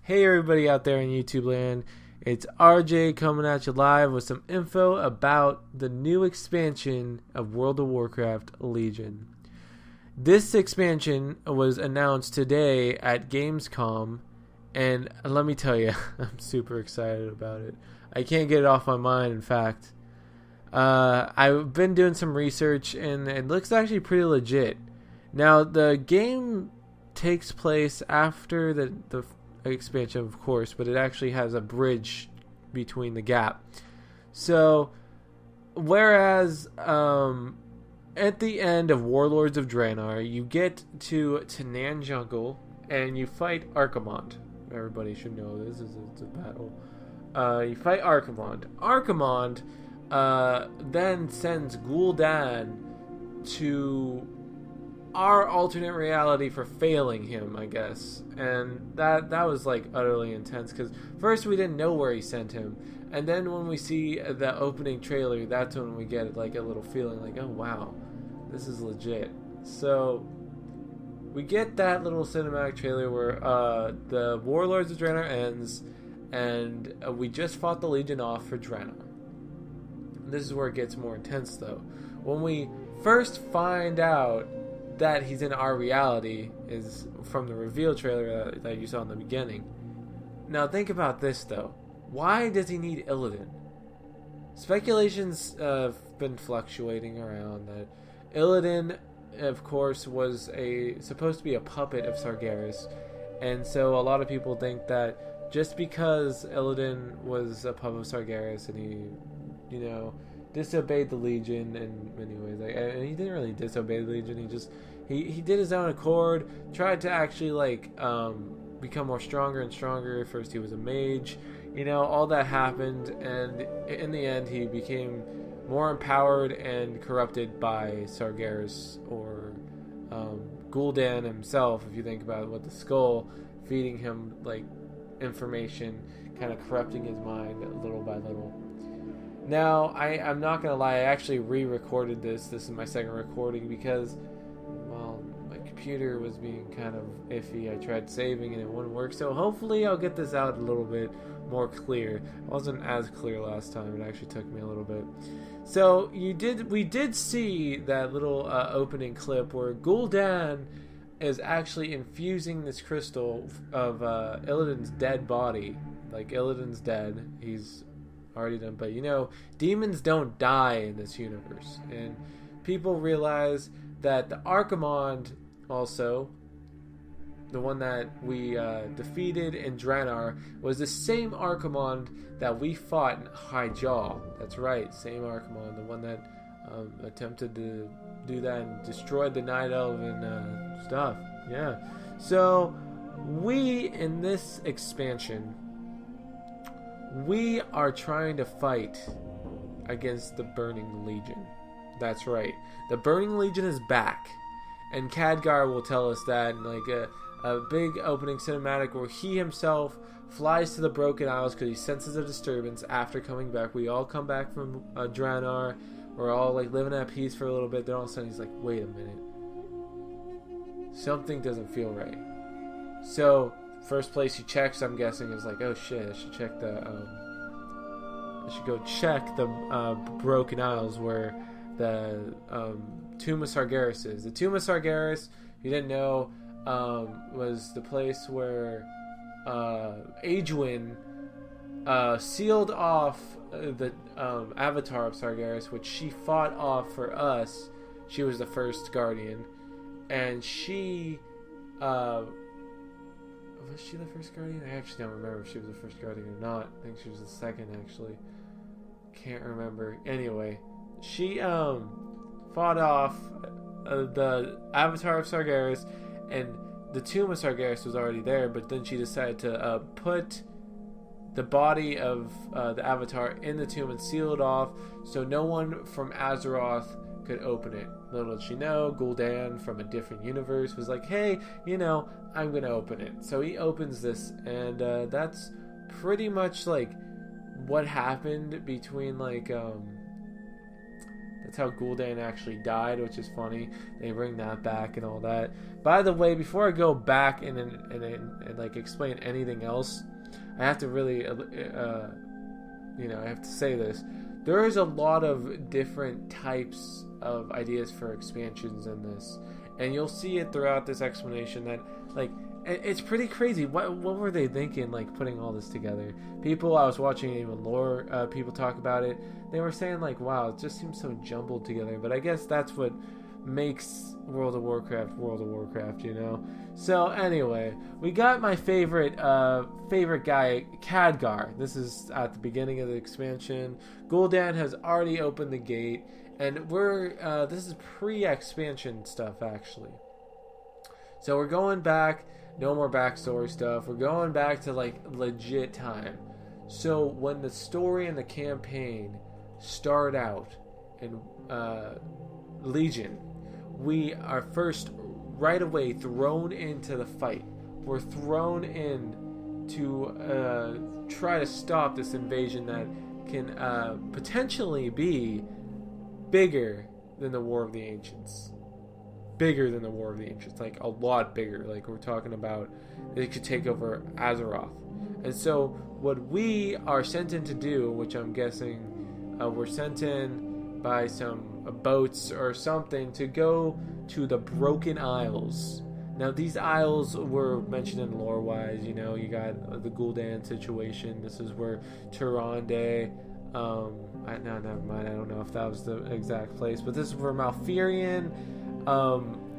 Hey everybody out there in YouTube land, it's RJ coming at you live with some info about the new expansion of World of Warcraft Legion. This expansion was announced today at Gamescom, and let me tell you, I'm super excited about it. I can't get it off my mind, in fact. I've been doing some research, and it looks actually pretty legit. Now, the game takes place after the expansion, of course, but it actually has a bridge between the gap. So, whereas at the end of Warlords of Draenor, you get to Tanan Jungle and you fight Archimonde. Everybody should know this is it's a battle. You fight Archimonde. Archimonde then sends Gul'dan to our alternate reality for failing him, I guess. And that was like utterly intense, because first we didn't know where he sent him, and then when we see the opening trailer, that's when we get like a little feeling like, oh wow, this is legit. So we get that little cinematic trailer where the Warlords of Draenor ends, and we just fought the Legion off for Draenor. This is where it gets more intense, though. When we first find out that he's in our reality is from the reveal trailer that you saw in the beginning. Now think about this, though. Why does he need Illidan? Speculations have been fluctuating around that Illidan, of course, was supposed to be a puppet of Sargeras, and so a lot of people think that just because Illidan was a puppet of Sargeras and he, disobeyed the Legion in many ways. And he didn't really disobey the Legion. He did his own accord. Tried to actually become more stronger and stronger. First he was a mage. All that happened, and in the end he became more empowered and corrupted by Sargeras, or Gul'dan himself. If you think about it, with the skull feeding him information, kind of corrupting his mind little by little. Now, I'm not going to lie, I actually re-recorded this. This is my second recording because, well, my computer was being kind of iffy. I tried saving and it wouldn't work, so hopefully I'll get this out a little bit more clear. It wasn't as clear last time. It actually took me a little bit. So, we did see that little opening clip where Gul'dan is actually infusing this crystal of Illidan's dead body. Like, Illidan's dead. He's already done, but demons don't die in this universe, and people realize that the Archimonde, also the one that we defeated in Draenor, was the same Archimonde that we fought in High Jaw. That's right, same Archimonde, the one that attempted to do that and destroyed the Night Elf and stuff. Yeah, so we in this expansion, we are trying to fight against the Burning Legion. That's right. The Burning Legion is back. And Khadgar will tell us that in a big opening cinematic where he himself flies to the Broken Isles because he senses a disturbance after coming back. We all come back from Draenor. We're all living at peace for a little bit. Then all of a sudden he's like, wait a minute. Something doesn't feel right. So first place he checks, I'm guessing, is oh shit, I should check I should go check the Broken Isles where the Tomb of Sargeras is. The Tomb of Sargeras, if you didn't know, was the place where Aegwynn sealed off the avatar of Sargeras, which she fought off for us. She was the first guardian, and she was she the first guardian? I actually don't remember if she was the first guardian or not. I think she was the second, actually. Can't remember. Anyway, she fought off the Avatar of Sargeras, and the Tomb of Sargeras was already there, but then she decided to put the body of the Avatar in the tomb and seal it off so no one from Azeroth could open it. Little did she know, Gul'dan from a different universe was like, hey, I'm gonna open it. So he opens this, and that's pretty much what happened between the That's how Gul'dan actually died, which is funny. They bring that back and all that. By the way, before I go back and like explain anything else, I have to really, I have to say this. There is a lot of different types of ideas for expansions in this, and you'll see it throughout this explanation that, like, it's pretty crazy. What were they thinking, like, putting all this together? People, I was watching even lore people talk about it. They were saying, like, wow, it just seems so jumbled together. But I guess that's what makes World of Warcraft, you know? So, anyway, we got my favorite guy, Khadgar. This is at the beginning of the expansion. Gul'dan has already opened the gate. And this is pre-expansion stuff, actually. So we're going back, no more backstory stuff. We're going back to, like, legit time. So when the story and the campaign start out in Legion, we are first right away thrown into the fight. We're thrown in to try to stop this invasion that can potentially be bigger than the War of the Ancients. Bigger than the War of the Ancients, like a lot bigger. Like we're talking about, it could take over Azeroth. And so what we are sent in to do, which I'm guessing we're sent in by some boats or something to go to the Broken Isles. Now these isles were mentioned in lore-wise. You know, you got the Gul'dan situation. This is where Tyrande. No, never mind. I don't know if that was the exact place, but this is where Malfurion.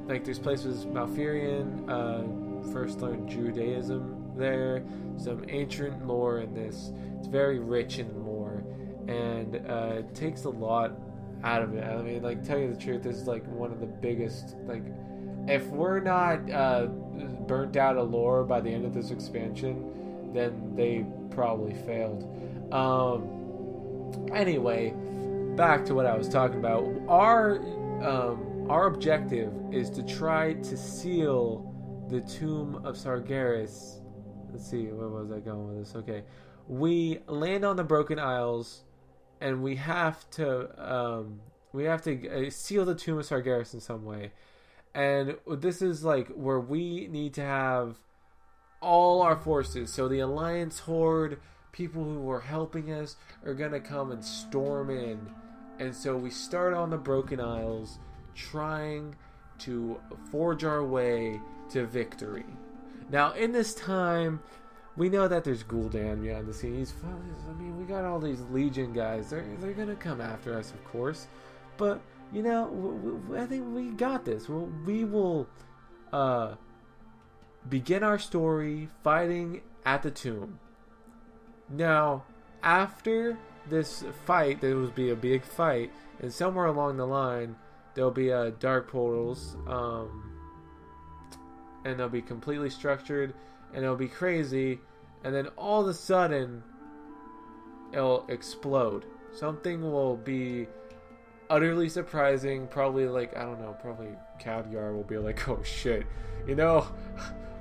Like there's places Malfurion. First learned Judaism there. Some ancient lore in this. It's very rich in lore, and it takes a lot out of it. I mean, like, tell you the truth, this is like one of the biggest. Like, if we're not burnt out of lore by the end of this expansion, then they probably failed. Anyway, back to what I was talking about. Our objective is to try to seal the tomb of Sargeras. Let's see, where was I going with this? Okay, we land on the Broken Isles, and we have to seal the tomb of Sargeras in some way. And this is like where we need to have all our forces. So the Alliance Horde, people who were helping us, are gonna come and storm in. And so we start on the Broken Isles, trying to forge our way to victory. Now, in this time, we know that there's Gul'dan behind the scenes. I mean, we got all these Legion guys. They're gonna come after us, of course. But, you know, I think we got this. We will begin our story fighting at the tomb. Now, after this fight, there will be a big fight, and somewhere along the line, there'll be dark portals, and they'll be completely structured, and it'll be crazy, and then all of a sudden, it'll explode. Something will be utterly surprising. Probably, like, I don't know, probably Khadgar will be like, oh shit, you know,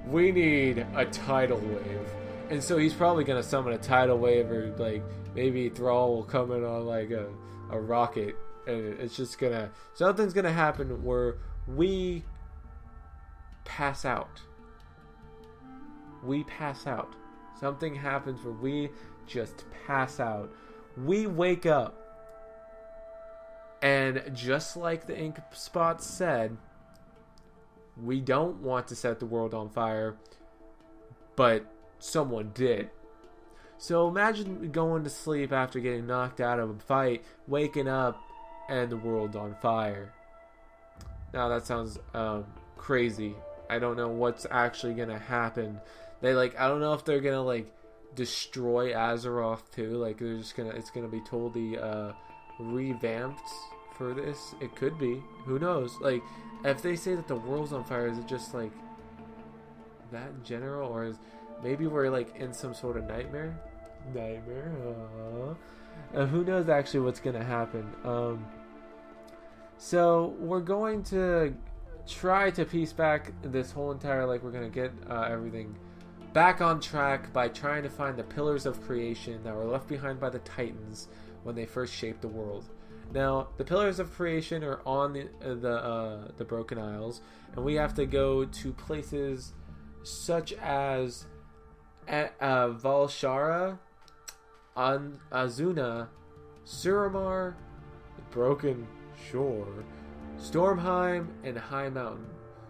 we need a tidal wave. And so he's probably going to summon a tidal wave, or like maybe Thrall will come in on like a rocket, and it's just something's gonna happen where we pass out. We pass out. Something happens where we just pass out. We wake up, and just like the Ink Spot said, we don't want to set the world on fire, but someone did. So imagine going to sleep after getting knocked out of a fight, waking up, and the world on fire. Now that sounds crazy. I don't know what's actually gonna happen. I don't know if they're gonna like destroy Azeroth too. Like it's gonna be totally revamped for this. It could be. Who knows? Like, if they say that the world's on fire, is it just like that in general, or is maybe we're like in some sort of nightmare? Who knows actually what's gonna happen. So we're going to try to piece back this whole entire, like, we're gonna get everything back on track by trying to find the pillars of creation that were left behind by the Titans when they first shaped the world. Now, the Pillars of Creation are on the Broken Isles, and we have to go to places such as Valshara, Azuna, Suramar, the Broken Shore, Stormheim, and High Mountain.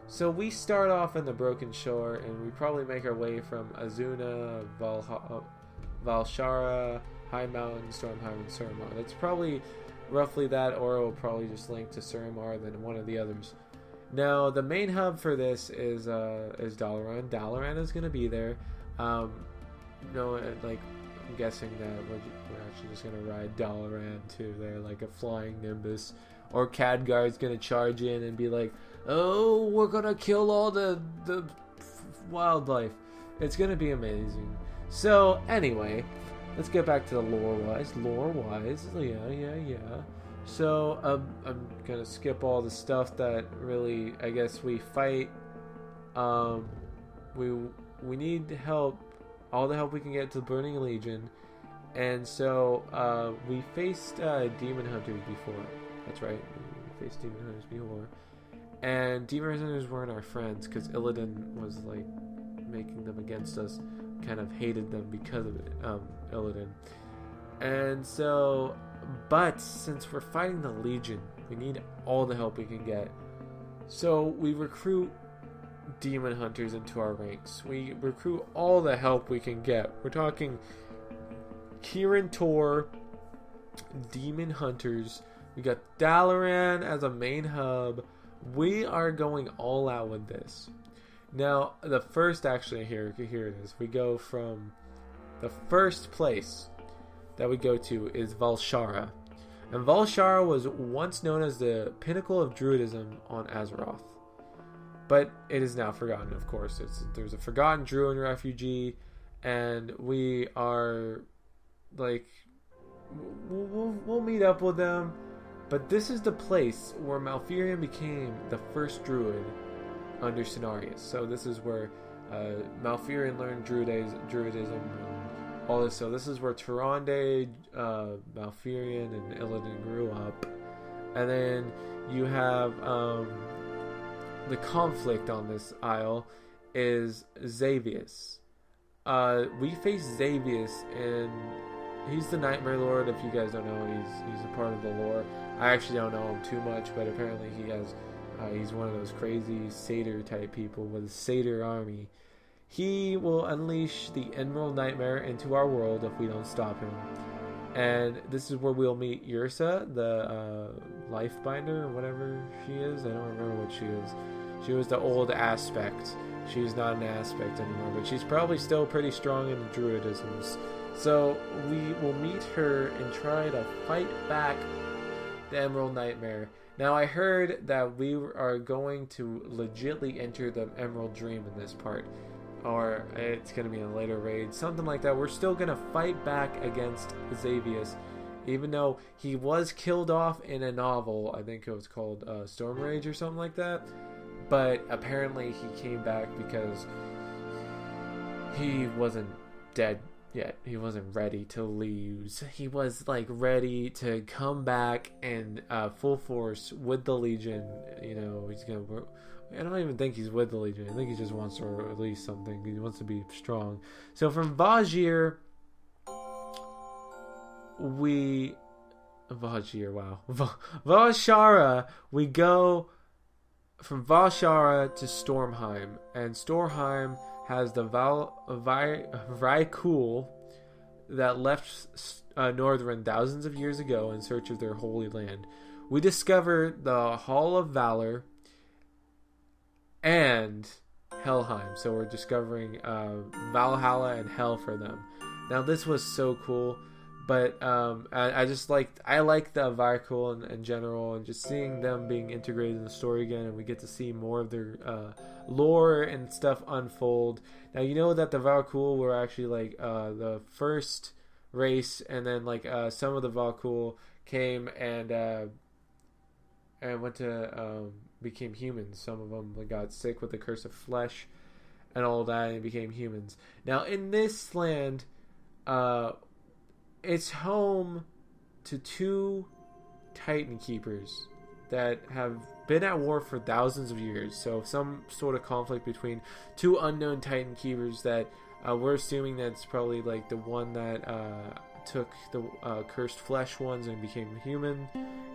So we start off in the Broken Shore, and we probably make our way from Azuna, Valshara, High Mountain, Stormheim, and Suramar. That's probably roughly that, or it will probably just link to Suramar than one of the others. Now, the main hub for this is Dalaran. Dalaran is going to be there. I'm guessing that we're actually just going to ride Dalaran to there like a flying Nimbus. Or Khadgar's going to charge in and be like, oh, we're going to kill all the wildlife. It's going to be amazing. So, anyway, let's get back to the lore-wise. Lore-wise, yeah. So, I'm going to skip all the stuff that really, I guess, we fight. We need help, all the help we can get to the Burning Legion. And so, we faced Demon Hunters before. That's right, we faced Demon Hunters before. And Demon Hunters weren't our friends, because Illidan was, like, making them against us. Kind of hated them because of it, Illidan. And so, but since we're fighting the Legion, we need all the help we can get. So we recruit Demon Hunters into our ranks. We recruit all the help we can get. We're talking Kirin Tor, Demon Hunters. We got Dalaran as a main hub. We are going all out with this. Now, the first, actually, here it is. We go from the first place that we go to is Valshara. And Valshara was once known as the pinnacle of Druidism on Azeroth. But it is now forgotten, of course. There's a forgotten Druid refugee, and we are, like, we'll meet up with them. But this is the place where Malfurion became the first Druid under Cenarius. So this is where Malfurion learned Druidism and all this. So this is where Tyrande, Malfurion, and Illidan grew up. And then you have the conflict on this isle is Xavius. We face Xavius, and he's the Nightmare Lord. If you guys don't know, he's a part of the lore. I actually don't know him too much, but apparently he has... he's one of those crazy satyr type people with a satyr army. He will unleash the Emerald Nightmare into our world if we don't stop him. And this is where we'll meet Ursa, the Lifebinder, or whatever she is. I don't remember what she is. She was the old aspect. She's not an aspect anymore, but she's probably still pretty strong in the Druidisms. So we will meet her and try to fight back the Emerald Nightmare. Now, I heard that we are going to legitly enter the Emerald Dream in this part. Or it's going to be in a later raid. Something like that. We're still going to fight back against Xavius. Even though he was killed off in a novel. I think it was called Storm Rage or something like that. But apparently he came back because he wasn't dead yet. He wasn't ready to lose. He was like ready to come back and full force with the Legion. You know, he's gonna work. I don't even think he's with the Legion. I think he just wants to release something. He wants to be strong. So from Vajir, Valshara, we go from Valshara to Stormheim, and Stormheim has the Vrykul that left Northrend thousands of years ago in search of their holy land. We discover the Hall of Valor and Helheim, so we're discovering Valhalla and Hell for them. Now this was so cool, but I like the Vrykul in general, and just seeing them being integrated in the story again, and we get to see more of their lore and stuff unfold. Now you know that the Vrykul were actually like the first race, and then like some of the Vrykul came and went to became humans. Some of them got sick with the curse of flesh and all that, and became humans. Now in this land, it's home to two Titan Keepers that have been at war for thousands of years. So some sort of conflict between two unknown Titan Keepers that we're assuming that's probably like the one that took the cursed flesh ones and became a human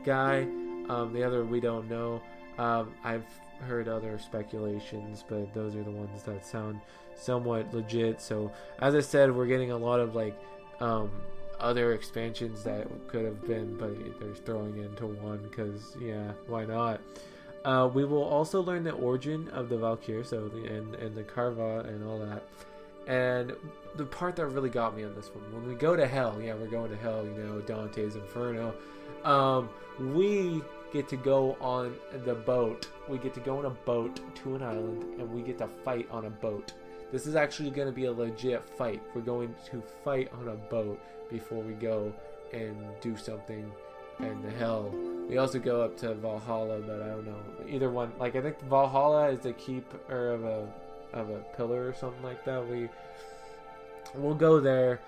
guy. The other we don't know. I've heard other speculations, but those are the ones that sound somewhat legit. So as I said, we're getting a lot of like other expansions that could have been, but they're throwing into one because yeah, why not? We will also learn the origin of the Valkyr, so and the Karva and all that. And the part that really got me on this one, when we go to hell, yeah, we're going to hell, you know, Dante's Inferno. We get to go on the boat. We get to go on a boat to an island, and we get to fight on a boat. This is actually going to be a legit fight. We're going to fight on a boat before we go and do something in the hell. We also go up to Valhalla, but I don't know. Either one. Like, I think Valhalla is the keeper of a pillar or something like that. We'll go there.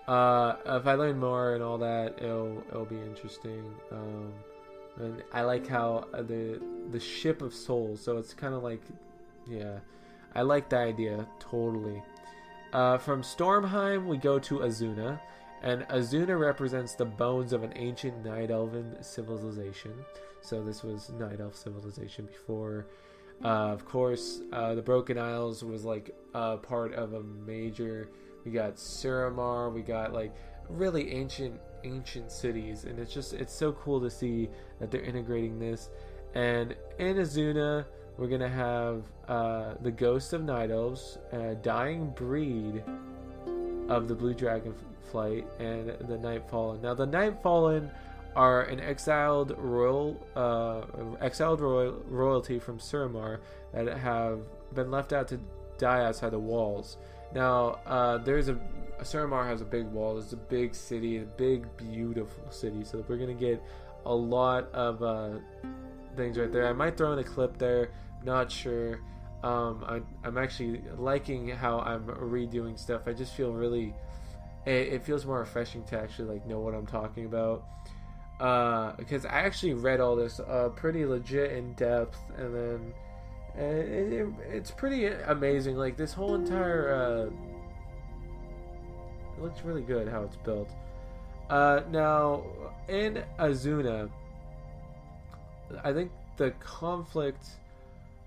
If I learn more and all that, it'll be interesting. And I like how the ship of souls. So it's kind of like, yeah, I like the idea totally. From Stormheim, we go to Azuna, and Azuna represents the bones of an ancient Night Elven civilization. So this was Night Elf civilization before. Of course, the Broken Isles was like part of a major. We got Suramar. We got like really ancient cities, and it's so cool to see that they're integrating this. And in Azuna, we're gonna have the Ghost of Night Elves, Dying Breed of the Blue Dragonflight, and the Nightfallen. Now, the Nightfallen are an exiled royalty from Suramar that have been left out to die outside the walls. Now, Suramar has a big wall. It's a big city, a big, beautiful city. So we're gonna get a lot of things right there. I might throw in a clip there. Not sure. I'm actually liking how I'm redoing stuff. I just feel really. It feels more refreshing to actually like know what I'm talking about. Because I actually read all this pretty legit in depth, and then it's pretty amazing. Like this whole entire. It looks really good how it's built. Now, in Azuna, I think the conflict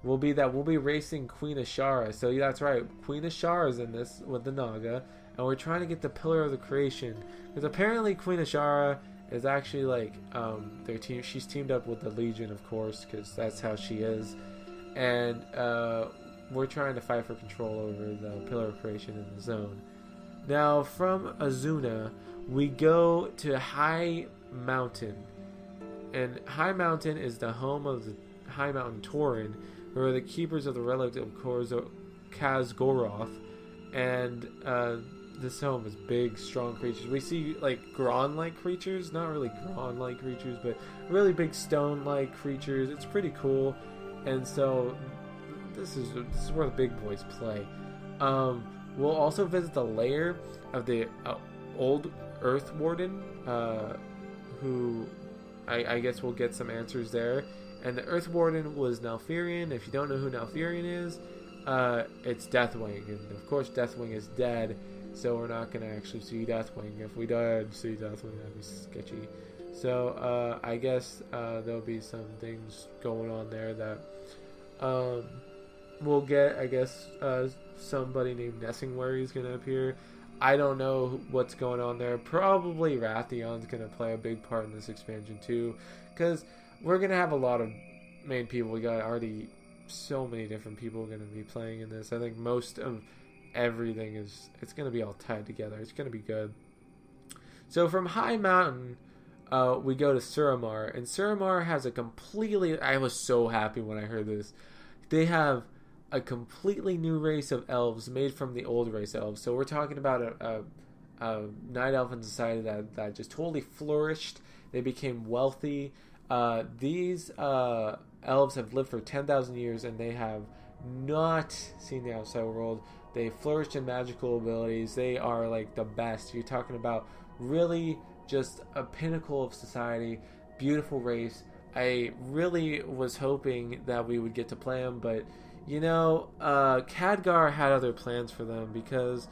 will be that we'll be racing Queen Ashara. So yeah, that's right. Queen Ashara is in this with the Naga, and we're trying to get the Pillar of the Creation. Because apparently Queen Ashara is actually like their team. She's teamed up with the Legion, of course, because that's how she is. And we're trying to fight for control over the Pillar of Creation in the zone. Now, from Azuna, we go to High Mountain. And High Mountain is the home of the High Mountain Tauren, who are the keepers of the relic of Khazgoroth. And this home is big, strong creatures. We see, like, Gron-like creatures. Not really Gron-like creatures, but really big stone-like creatures. It's pretty cool. And so, this is where the big boys play. We'll also visit the lair of the old Earth Warden, who I guess we'll get some answers there. And the Earth Warden was Nalfirian. If you don't know who Nalfirian is, it's Deathwing. And of course Deathwing is dead, so we're not going to actually see Deathwing. If we did see Deathwing, that'd be sketchy. So I guess there'll be some things going on there that we'll get, I guess, somebody named Nessingwary is going to appear. I don't know what's going on there. Probably Rathion's going to play a big part in this expansion too, because we're going to have a lot of main people. We got already so many different people going to be playing in this. I think most of everything it's going to be all tied together. It's going to be good. So from High Mountain, we go to Suramar, and Suramar has a completely. I was so happy when I heard this. They have a completely new race of elves made from the old race elves. So we're talking about a night elfin society that just totally flourished. They became wealthy. These elves have lived for 10,000 years, and they have not seen the outside world. They flourished in magical abilities. They are like the best. You're talking about really just a pinnacle of society. beautiful race. I really was hoping that we would get to play them, but Khadgar had other plans for them because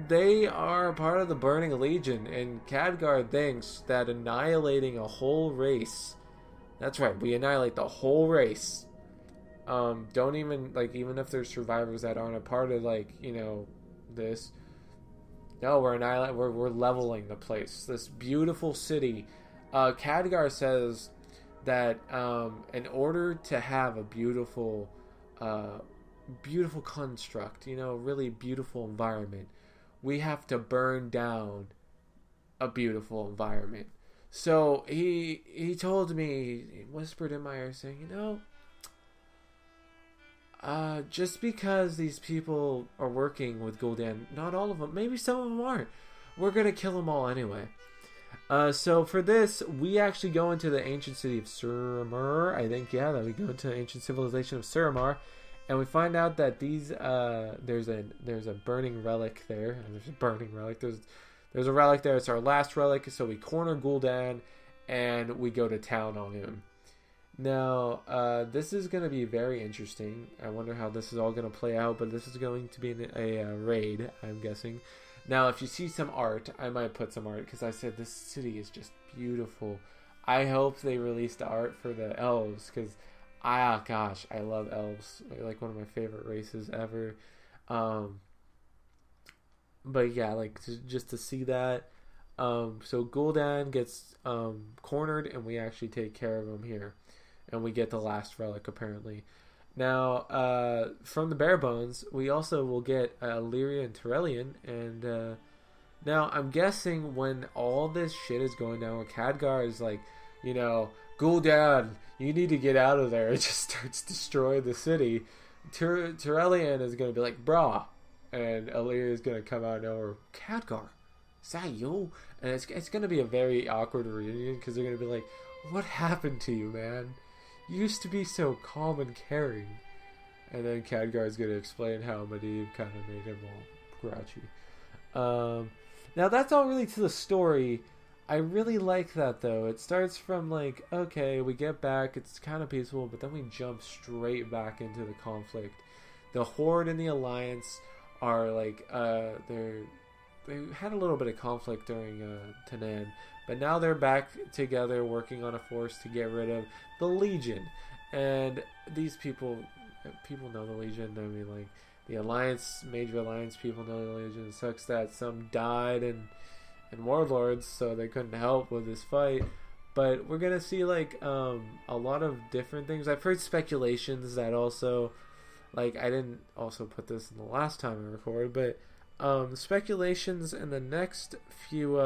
they are part of the Burning Legion, and Khadgar thinks that annihilating a whole race. That's right, we annihilate the whole race. Don't even, like, even if there's survivors that aren't a part of, like, this. No, we're leveling the place. This beautiful city. Khadgar says that in order to have a beautiful construct, really beautiful environment, we have to burn down a beautiful environment. So he told me, he whispered in my ear saying, just because these people are working with Gul'dan, not all of them, maybe some of them aren't, we're going to kill them all anyway. So for this, we actually go into the ancient city of Suramar. I think, yeah, that we go into the ancient civilization of Suramar, and we find out that these there's a burning relic there. And there's a burning relic. There's a relic there. It's our last relic. So we corner Gul'dan, and we go to town on him. Now, this is going to be very interesting. I wonder how this is all going to play out, but this is going to be a raid, I'm guessing. Now, if you see some art, I might put some art, because I said this city is just beautiful. I hope they release the art for the elves, because, gosh, I love elves. They're like one of my favorite races ever. But yeah, like, just to see that. So Gul'dan gets cornered, and we actually take care of him here. And we get the last relic, apparently. Now, from the bare bones, we also will get Illyria and Turelian. And now, I'm guessing when all this shit is going down, where Khadgar is like, Gul'dan, you need to get out of there. It just starts destroying the city. Turelian is going to be like, brah. And Illyria is going to come out of nowhere. Khadgar, is that you? And it's going to be a very awkward reunion, because they're going to be like, what happened to you, man? You used to be so calm and caring. And then Khadgar is going to explain how Medivh kind of made him all grouchy. Now, that's all really to the story. I really like that, though. It starts from, like, okay, we get back, it's kind of peaceful, but then we jump straight back into the conflict. The Horde and the Alliance are, like, they had a little bit of conflict during Tanan, but now they're back together working on a force to get rid of the Legion. And these people know the Legion. I mean, like, the Alliance, major Alliance people know the Legion. It sucks that some died in Warlords, so they couldn't help with this fight. But we're gonna see, like, a lot of different things. I've heard speculations that also, like, I didn't also put this in the last time I recorded, but speculations in the next few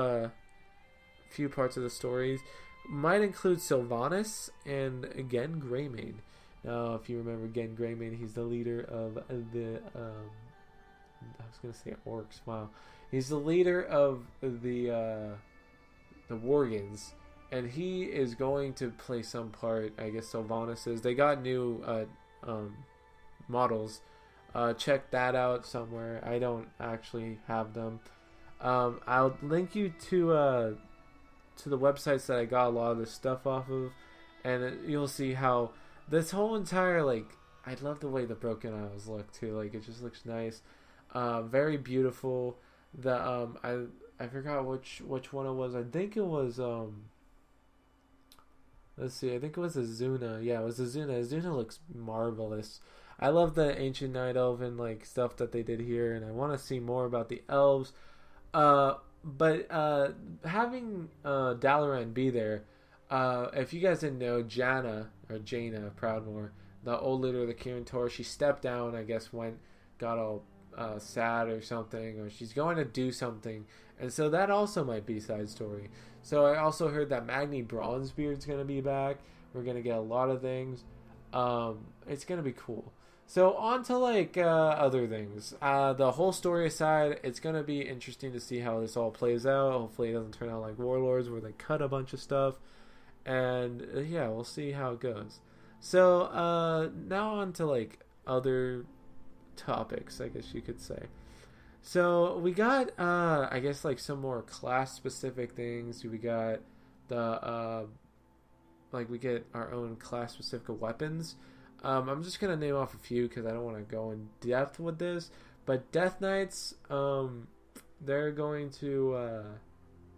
parts of the stories might include Sylvanas and Gen Greymane. Now, if you remember Gen Greymane, he's the leader of the I was gonna say orcs. Wow, he's the leader of the Worgans, and he is going to play some part. I guess Sylvanas is. They got new models. Check that out somewhere. I don't actually have them. I'll link you to the websites that I got a lot of this stuff off of, and you'll see how this whole entire, like, I love the way the Broken Isles look too. Like, it just looks nice, very beautiful. The I forgot which one it was. I think it was let's see. I think it was Azuna. Yeah, it was Azuna. Azuna looks marvelous. I love the ancient night elven, like, stuff that they did here, and I want to see more about the elves. But having Dalaran be there, if you guys didn't know, Jaina Proudmoore, the old leader of the Kirin Tor, she stepped down, I guess, got all sad or something, or she's going to do something, and so that also might be side story. So I also heard that Magni Bronzebeard's going to be back. We're going to get a lot of things. It's going to be cool. So on to, like, other things. The whole story aside, it's going to be interesting to see how this all plays out. Hopefully it doesn't turn out like Warlords where they cut a bunch of stuff. And yeah, we'll see how it goes. So now on to, like, other topics, I guess you could say. So we got, I guess, like, some more class specific things. We got like we get our own class specific weapons. I'm just gonna name off a few because I don't want to go in depth with this. But Death Knights, they're going to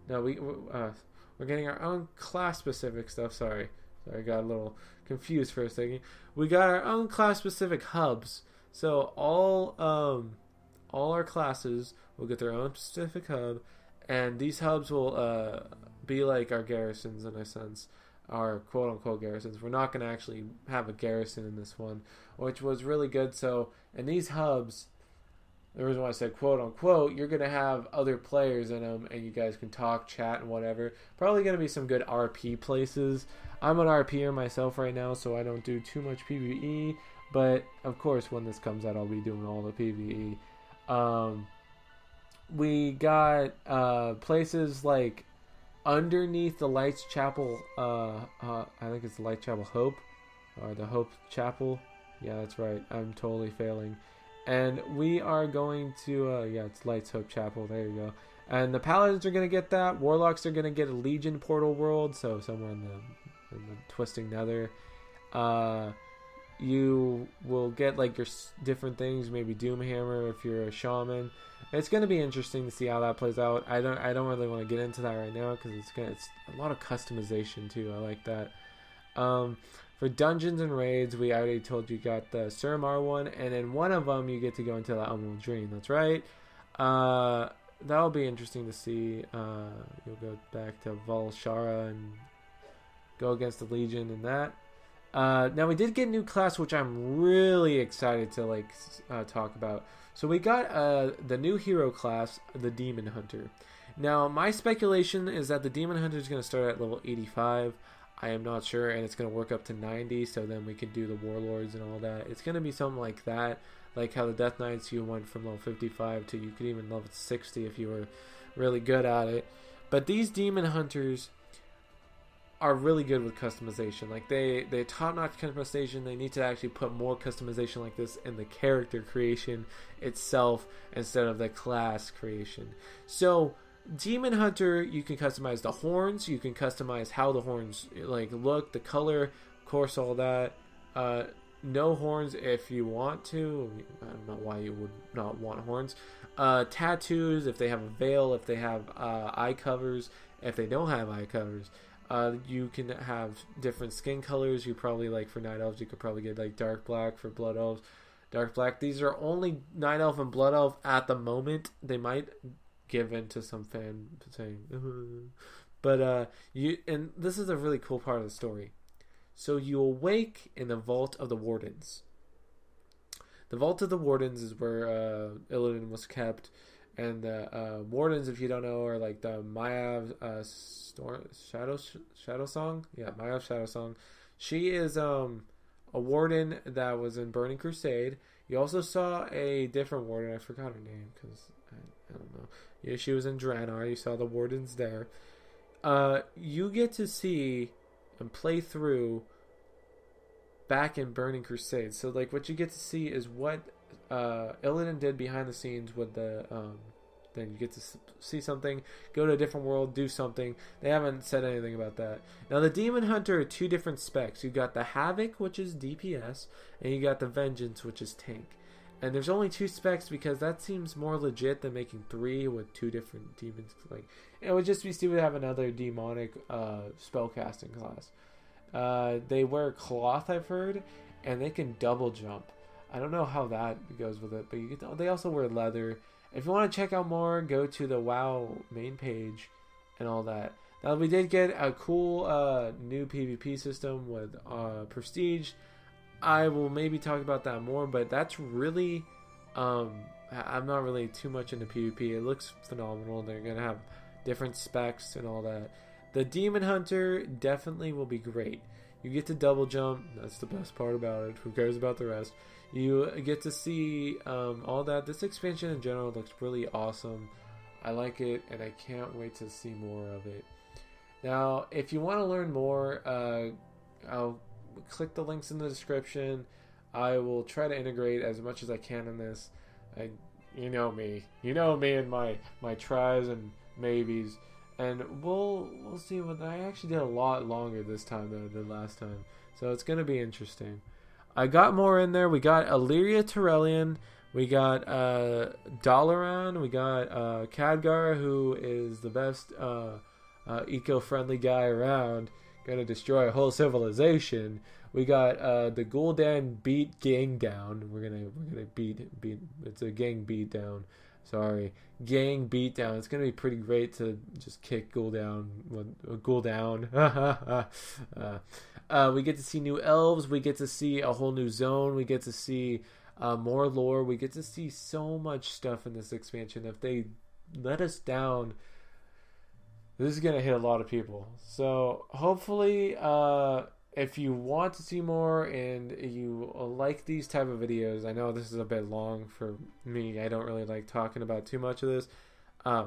no, we're getting our own class specific stuff. Sorry, I got a little confused for a second. We got our own class specific hubs. So all our classes will get their own specific hub, and these hubs will be like our garrisons in a sense, our quote unquote garrisons. We're not going to actually have a garrison in this one, which was really good. So in these hubs, the reason why I said quote unquote, you're going to have other players in them, and you guys can talk, chat, and whatever. Probably going to be some good RP places. I'm an RPer myself right now, so I don't do too much PvE. But of course, when this comes out, I'll be doing all the PvE. We got places like underneath the Lights Chapel. I think it's the Light Chapel Hope, or the Hope Chapel. Yeah, that's right. I'm totally failing. And we are going to yeah, it's Lights Hope Chapel. There you go. And the Paladins are gonna get that. Warlocks are gonna get a Legion Portal World, so somewhere in the Twisting Nether. You will get like your different things, maybe Doomhammer if you're a shaman. It's going to be interesting to see how that plays out. I don't really want to get into that right now because it's a lot of customization too. I like that. For dungeons and raids, we already told you got the Suramar one, and in one of them you get to go into the Emerald Dream. That's right. That'll be interesting to see. You'll go back to Valshara and go against the Legion in that. Now we did get a new class, which I'm really excited to talk about. So we got the new hero class, the Demon Hunter. Now my speculation is that the Demon Hunter is going to start at level 85. I am not sure, and it's going to work up to 90. So then we can do the Warlords and all that. It's going to be something like that, like how the Death Knights, you went from level 55 to you could even level 60 if you were really good at it. But these Demon Hunters are really good with customization. Like they top-notch customization. They need to actually put more customization like this in the character creation itself instead of the class creation. So Demon Hunter, you can customize the horns, you can customize how the horns look, the color, of course, all that. No horns if you want to. I don't know why you would not want horns. Tattoos if they have a veil, if they have eye covers, if they don't have eye covers. You can have different skin colors. You probably for Night Elves, you could probably get dark black. For Blood Elves, dark black. These are only Night Elf and Blood Elf at the moment. They might give in to some fan saying, but and this is a really cool part of the story. So you awake in the Vault of the Wardens. The Vault of the Wardens is where Illidan was kept. And the Wardens, if you don't know, are like the Mayav Shadow Song. Yeah, Mayav Shadow Song. She is a Warden that was in Burning Crusade. You also saw a different Warden. I forgot her name because I don't know. Yeah, she was in Draenor. You saw the Wardens there. You get to see and play through back in Burning Crusade. So what you get to see is what Illidan did behind the scenes with the then you get to see something, go to a different world, do something. They haven't said anything about that. Now the Demon Hunter are two different specs. You got the Havoc, which is DPS, and you got the Vengeance, which is tank. And there's only two specs because that seems more legit than making three with two different demons. It would just be stupid to have another demonic spellcasting class. They wear cloth, I've heard, and they can double jump. I don't know how that goes with it, but they also wear leather. If you want to check out more, go to the WoW main page and all that. Now, we did get a cool new PvP system with Prestige. I will maybe talk about that more, but that's really... I'm not really too much into PvP. It looks phenomenal. They're going to have different specs and all that. The Demon Hunter definitely will be great. You get to double jump. That's the best part about it. Who cares about the rest? You get to see all that. This expansion in general looks really awesome. I like it, and I can't wait to see more of it. Now, if you want to learn more, I'll click the links in the description. I will try to integrate as much as I can in this. You know me and my tries and maybes. and we'll see. What I actually did a lot longer this time than last time, so it's gonna be interesting. I got more in there. We got Illyria Terrellian. We got Dalaran. We got Khadgar, who is the best eco-friendly guy around. Gonna destroy a whole civilization. We got the Gul'dan beat gang down. We're gonna beat. It's a gang beat down. Sorry, gang beat down. It's gonna be pretty great to just kick Gul'dan. We get to see new elves. We get to see a whole new zone. We get to see more lore. We get to see so much stuff in this expansion. If they let us down, this is gonna hit a lot of people. So hopefully, if you want to see more and you like these type of videos, I know this is a bit long for me. I don't really like talking about too much of this. I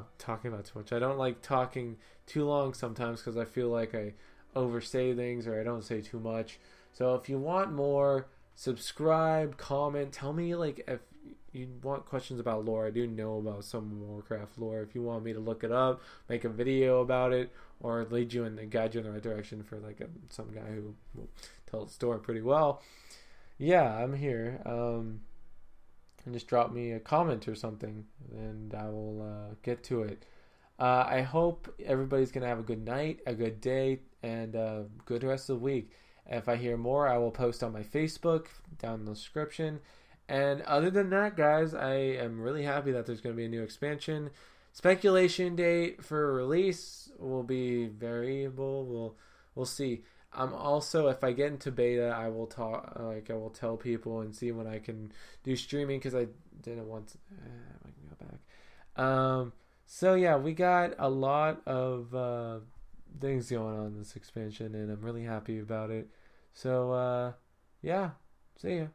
don't like talking too long sometimes because I feel like I oversay things or I don't say too much. So if you want more, subscribe, comment, tell me like if you want questions about lore. I do know about some Warcraft lore. If you want me to look it up, make a video about it, or lead you and guide you in the right direction for like some guy who will tell the story pretty well, yeah, I'm here. And just drop me a comment or something, and I will get to it. I hope everybody's gonna have a good night, a good day, and a good rest of the week. If I hear more, I will post on my Facebook down in the description. And other than that, guys, I am really happy that there's going to be a new expansion. Speculation date for release will be variable. We'll see. I'm also, if I get into beta, I will tell people and see when I can do streaming because I didn't want to. I can go back. So yeah, we got a lot of things going on in this expansion, and I'm really happy about it. So yeah, see ya.